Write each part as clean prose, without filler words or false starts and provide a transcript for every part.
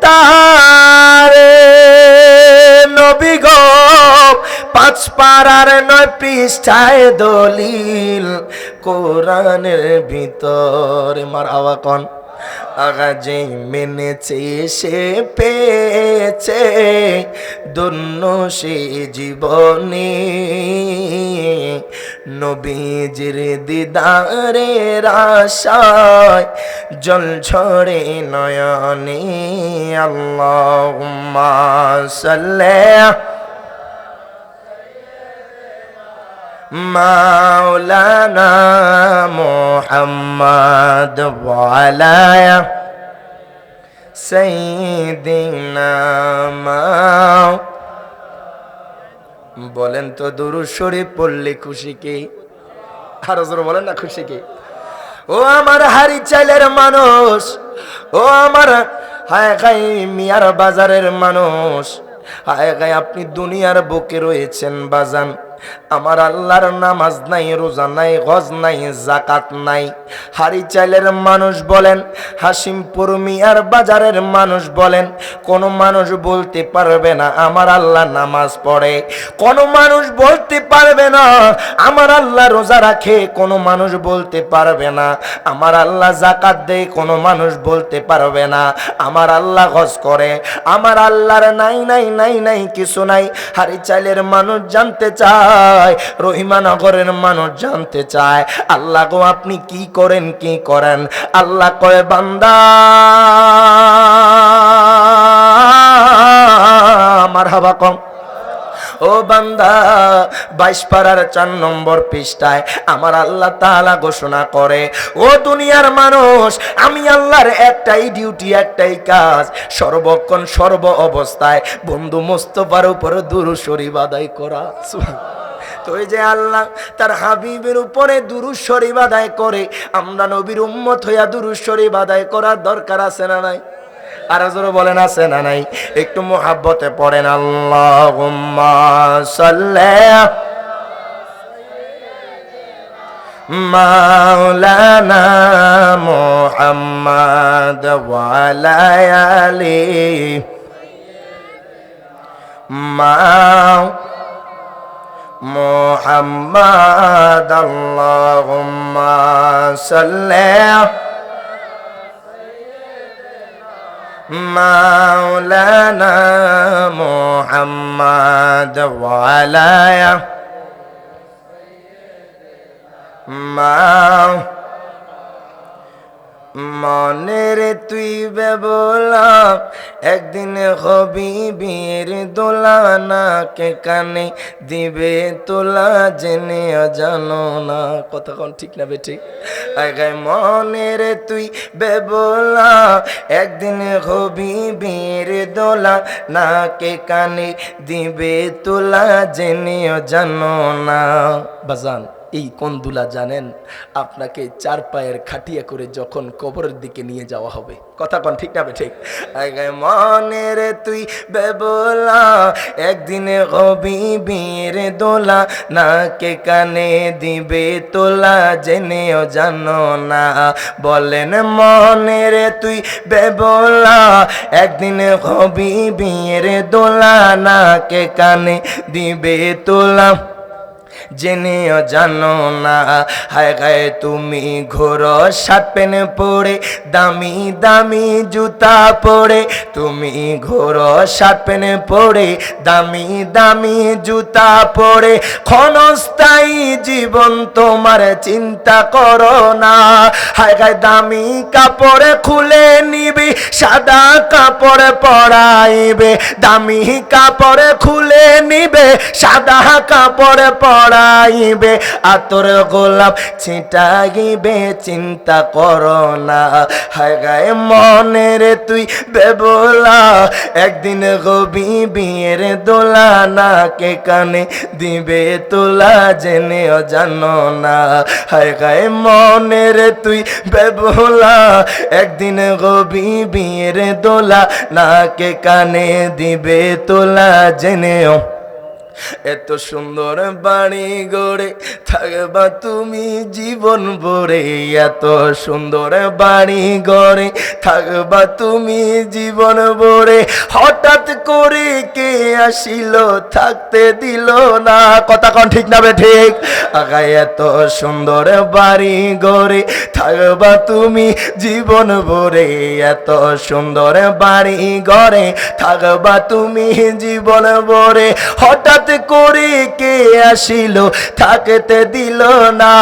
তারে নবী গো 5 পারার 9 পৃষ্ঠায় দলিল কোরআনের ভিতরে মারহাবা কোন আগা যে মেনেছে সে পেয়েছে ধন্য সে জীবনে নবীজির দিদারের আশায় জল ঝরে নয়নে আল্লাহুম্মা সাল্লি মাওলানা মুহাম্মদ ওয়া আলা সাইয়্যিদিনা বলেন তো দুরূদ শরীফ পড়লে খুশি কে? আরো জোরে বলেন না খুশি কে? ও আমার হারি চাইলের মানুষ, ও আমার হায় গাই মিয়ার বাজারের মানুষ, হায় গাই আপনি দুনিয়ার বুকে রয়েছেন বাজান, আমার আল্লাহর নামাজ নাই, রোজা নাই, হজ নাই, যাকাত নাই। হারি চাইলের মানুষ বলেন, হাসিমপুর মিয়ার বাজারের মানুষ বলেন, কোন মানুষ বলতে পারবে না আমার আল্লাহ নামাজ পড়ে, কোন মানুষ বলতে পারবে না আমার আল্লাহ রোজা রাখে, কোন মানুষ বলতে পারবে না আমার আল্লাহ যাকাত দেয়, কোন মানুষ বলতে পারবে না আমার আল্লাহ হজ করে। আমার আল্লাহর নাই নাই নাই নাই কিছু নাই। হারি চাইলের মানুষ জানতে চায়, রহিমানগরের মানুষ জানতে চায়, আল্লাহ গো আপনি কি করেন কি করেন? আল্লাহ কয় বান্দা মারহাবা কম, ও বান্দা 22 পারার 4 নম্বর পৃষ্ঠায় আমার আল্লাহ তাআলা ঘোষণা করে, ও দুনিয়ার মানুষ, আমি আল্লাহর একটাই ডিউটি, একটাই কাজ, সর্বক্ষণ সর্ব অবস্থায় বন্ধু মুস্তাফার উপর দুরূদ শরীফ আদায় করা। তো এই যে আল্লাহ তার হাবিবের উপরে দুরূদ শরীফ আদায় করে, আমরা নবীর উম্মত হইয়া দুরূদ শরীফ আদায় করার দরকার আছে না নাই? আর জোরে বলেন আছে না নাই? একটু মুহাব্বতে পড়েন আল্লাহুম্মা সাল্লি মাওলানা মুহাম্মদ ওয়া আলা আলি মুহাম্মদ আল্লাহুম্মা সাল্লি মাওলানা মুহাম্মদ ওয়া আলা মনের তুই বেবলা একদিন হবি বীর দোলানা কে কানে দিবে তোলা জেনে জানো না। কথা কোন ঠিক না বেঠিক? আগায় মনের তুই বেবলা একদিন হবি বীর দোলা না কে কানে দিবে তোলা জেনে জানো না। বাজান এই কোন দুলা জানেন? আপনাকে 4 পায়ের খাটিয়া করে যখন কবরের দিকে নিয়ে যাওয়া হবে। কথা কোন ঠিক না ঠিক? মনের তুই বেবলা একদিন হবি বীর দোলা না কে কানে দিবে তোলা জেনেও জানো না। বলেন মনের তুই বেবলা একদিন হবি বীর দোলা না কে কানে দিবে তোলা জেনেও জানো না। হায় গায়ে তুমি ঘোরো শার্ট প্যান্ট পরে, দামি দামি জুতা পরে, তুমি ঘোরো শার্ট প্যান্ট পরে, দামি দামি জুতা পরে, ক্ষণস্থায়ী জীবন তোমার চিন্তা করো না। হায় গায়ে দামি কাপড় খুলে নিবি, সাদা কাপড় পরাইবে, দামি কাপড় খুলে নিবে, সাদা কাপড় পরাইবে, আতর গোলাপ ছিটাইবে, চিন্তা করো না। হায় গায়ে মনের তুই বেবলা একদিন গবি বিয়ের দোলা না কে কানে দিবে তোলা জেনেও জানো না। হায় গায়ে মনের তুই বেবলা একদিন গবি বিয়ের দোলা না কে কানে দিবে তোলা জেনেও এত সুন্দর বাড়ি গড়ে থাকবা তুমি জীবন ভরে, এত সুন্দর বাড়ি গড়ে থাকবা তুমি জীবন ভরে, হঠাৎ করে কে আসিল থাকতে দিল না। কথা কোন ঠিক না বে ঠিক? আগায় এত সুন্দর বাড়ি গড়ে থাকবা তুমি জীবন ভরে, এত সুন্দর বাড়ি গড়ে থাকবা তুমি জীবন ভরে, হঠাৎ করে কে আসিল থাকতে দিল না।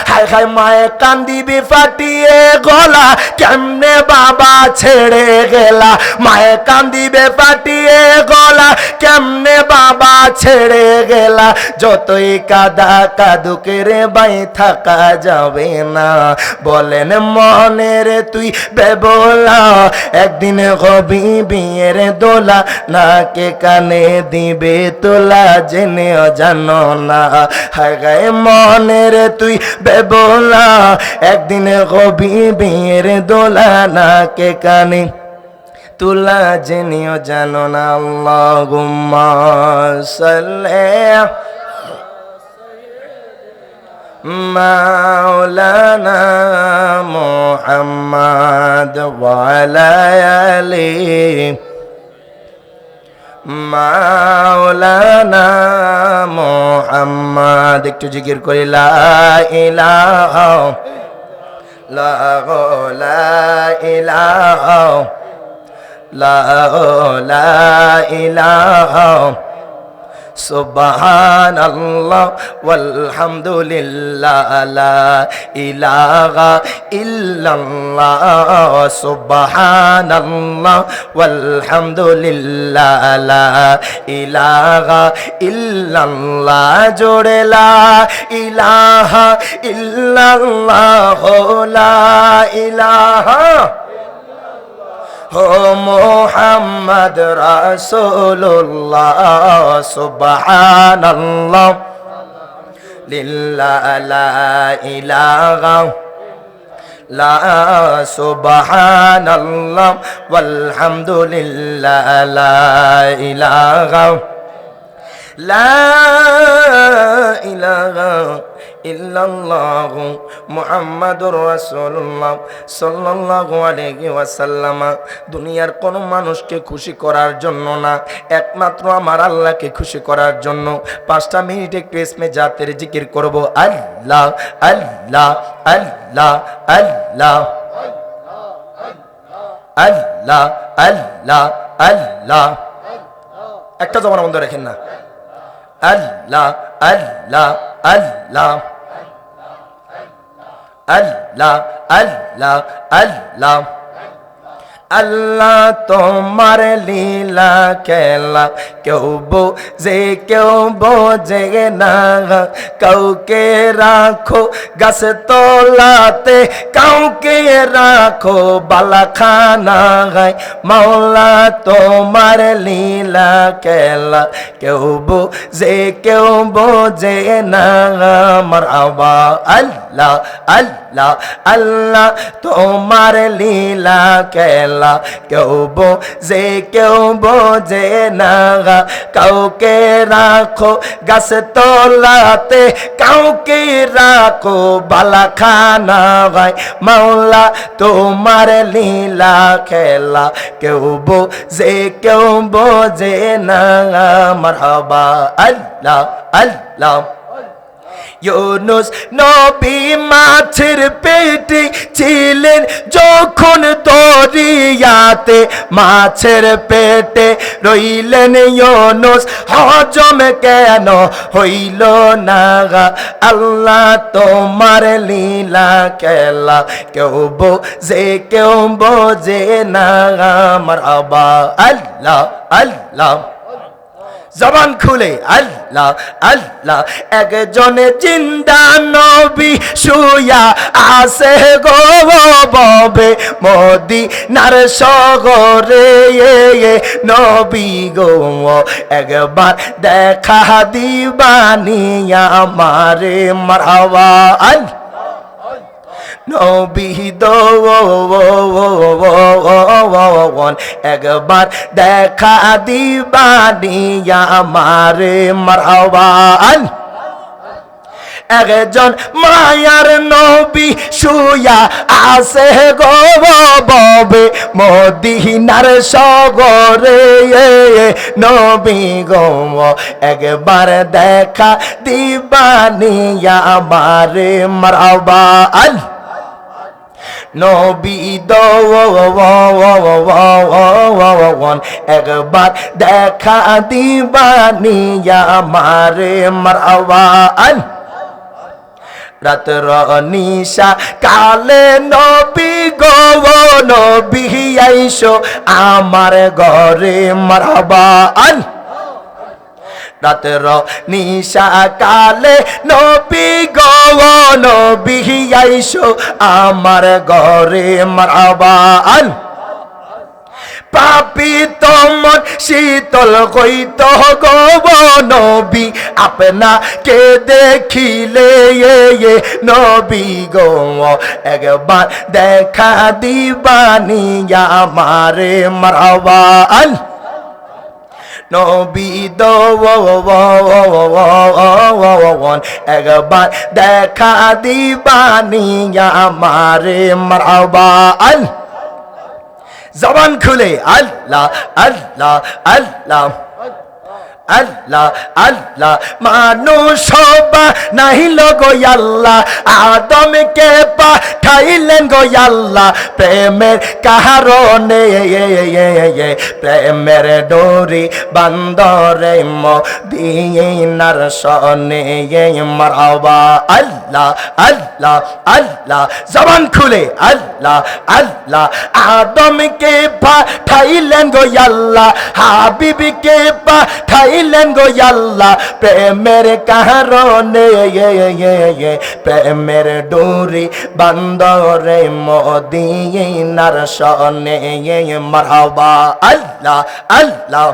হায় হায় মায়ে কান্দিবি ফাটিয়ে গলা, কেমনে বাবা ছেড়ে গেলা, মায়ে কান্দিবে ফাটিয়ে গলা, কেমনে বাবা ছেড়ে গেলা, যতই কাদা কাদুকে রে বাই থাকা যাবে না। বলেন মনের তুই বেবলা, একদিন হবি বিয়ের দোলা, নাকে কানে দিবে তোলা জেনেও জানো না। হায় গায়ে মনের তুই বেবলা, একদিন হবি বিয়ের দোলা, নাকে কানে তোলা জেনেও জানো না। আল্লাহুম্মা সাল্লি মাওলানা মুহাম্মদ ওয়া আলা আলি মাওলানা মুহাম্মদ। একটু জিকির করি লা ইলাহা লা ইলাহা লা ইলাহা সুবহানাল্লাহ ওয়ালহামদুলিল্লাহ লা ইলাহা ইল্লাল্লাহ সুবহানাল্লাহ ওয়ালহামদুলিল্লাহ লা ইলাহা ইল্লাল্লাহ জোড়ে লা ইলাহা ইল্লাল্লাহ লা ইলাহা ও মুহাম্মদ রাসূলুল্লাহ সুবহানাল্লাহ লিল্লাহ লা ইলাহা লা সুবহানাল্লাহ ওয়ালহামদুলিল্লাহ লা ইলাহা লা ইলাহা ইল্লাল্লাহু মুহাম্মাদুর রাসূলুল্লাহ সাল্লাল্লাহু আলাইহি ওয়াসাল্লাম। দুনিয়ার কোন মানুষকে খুশি করার জন্য না, একমাত্র আমার আল্লাহকে খুশি করার জন্য 5টা মিনিট একটু ইসমে জাতের জিকির করব। আল্লাহ আল্লাহ আল্লাহ আল্লাহ আল্লাহ আল্লাহ আল্লাহ। একটা জবান বন্ধ রাখেন না। আল্লাহ আল্লাহ আল্লাহ আল্লাহ আল্লাহ আল্লাহ। আল্লাহ তোমার লীলা খেলা কেউ বোঝে কেউ বোঝে না, কাউকে রাখো গাছ তলাতে, কাউকে রাখো বালাখানা গায়। মাওলা তোমার লীলা খেলা কেউ বোঝে কেউ বোঝে না। মারহাবা আল্লাহ আল্লাহ আল্লাহ তোমার লীলা খেলা কেউ বোঝে কেউ বোঝে না, কাউকে রাখো গাছ তলাতে, কাউকে রাখো বালাখানা গায়। মাওলা তোমার লীলা খেলা কেউ বোঝে কেউ বোঝে না। মারহাবা আল্লাহ আল্লাহ। ইউনুস নবী মাছের পেটে ছিলেন যখন দরিয়াতে, মাছের পেটে রইলেন ইউনুস, হজম কেন হইল না? আল্লাহ তোমার লীলা খেলা কেউ বোঝে কেউ বোঝে না। মারহাবা আল্লাহ আল্লাহ। জবান খুলে আল্লাহ আল্লাহ। একজনে জিন্দা নবী শুয়া আছে গো ববে মদিনার শহরে, নবী গো একবার দেখা দিবানি আমারে। মারহাবা আল্লাহ। নবী দোন একবার দেখা দিবানি আমারে মারহাবা একজন মায়ার নবী শুয়া আছে গো ববে মদিনার সগরে নবী গো একবার দেখা দিবানি আমারে মারহাবা নবী দোন একবার দেখা দিবানি আমারে মারহাবা রাতর নিশা কালে নবী গো নবী আইসো আমার ঘরে মারহাবা রাতর নিশা কালে নবী গো নবী আইসো আমার ঘরে মারহাবা পাপি তোমার শীতল কইত গো নবী আপনাকে দেখিলে নবী গো একবার দেখা দিবানি আমারে মারহাবা নবী দোন একবার দেখা দিবানি আমারে মারহাবা জবান খুলে আল্লাহ আল্লাহ আল্লাহ আল্লাহ আল্লাহ মানুষ নাহিল গো আল্লাহ আদমকে পাঠাইলেন গো আল্লাহ প্রেমের কারণে প্রেমের ডোরি বান্দরে মদিনার সনে মারহাবা আল্লাহ আল্লাহ আল্লাহ জবান খুলে আল্লাহ আল্লাহ আদমকে পাঠাইলেন গো আল্লাহ হাবিবকে পাঠাইলেন গো আল্লাহ প্রেমের কারণে প্রেমের ডোরি বান্দরে মদিনার সনে মারহাবা আল্লাহ আল্লাহ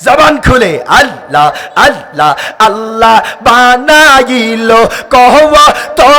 জবান খুলে আল্লাহ আল্লাহ আল্লাহ বানাইলো কহবা তো